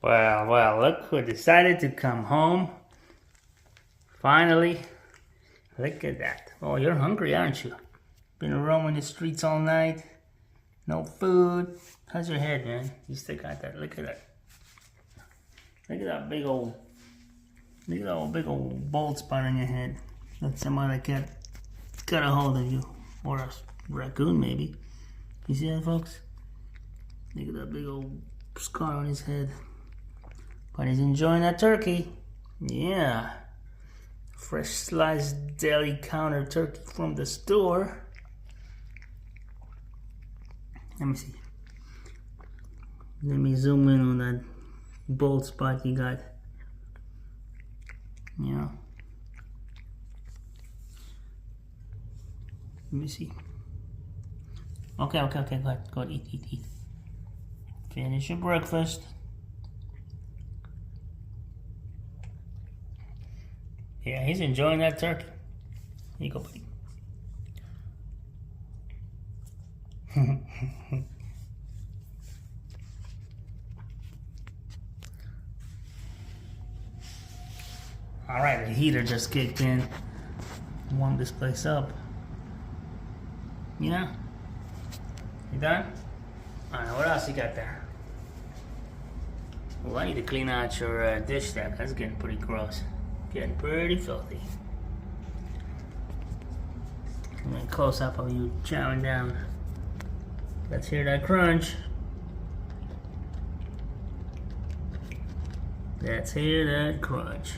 Well, look who decided to come home. Finally. Look at that. Oh, you're hungry, aren't you? Been roaming the streets all night. No food. How's your head, man? You still got that. Look at that. Look at that big old bald spot on your head. That's some other cat got a hold of you. Or a raccoon, maybe. You see that, folks? Look at that big old scar on his head. But he's enjoying that turkey. Yeah. Fresh sliced deli counter turkey from the store. Let me see. Let me zoom in on that bald spot you got. Yeah. Let me see. Okay. Go ahead, eat. Finish your breakfast. Yeah, he's enjoying that turkey. Here you go, buddy. Alright, the heater just kicked in. Warm this place up. Yeah? You done? Alright, what else you got there? Well, I need to clean out your dish stack. That's getting pretty gross. Getting pretty filthy. And then close up of you chowing down. Let's hear that crunch. Let's hear that crunch.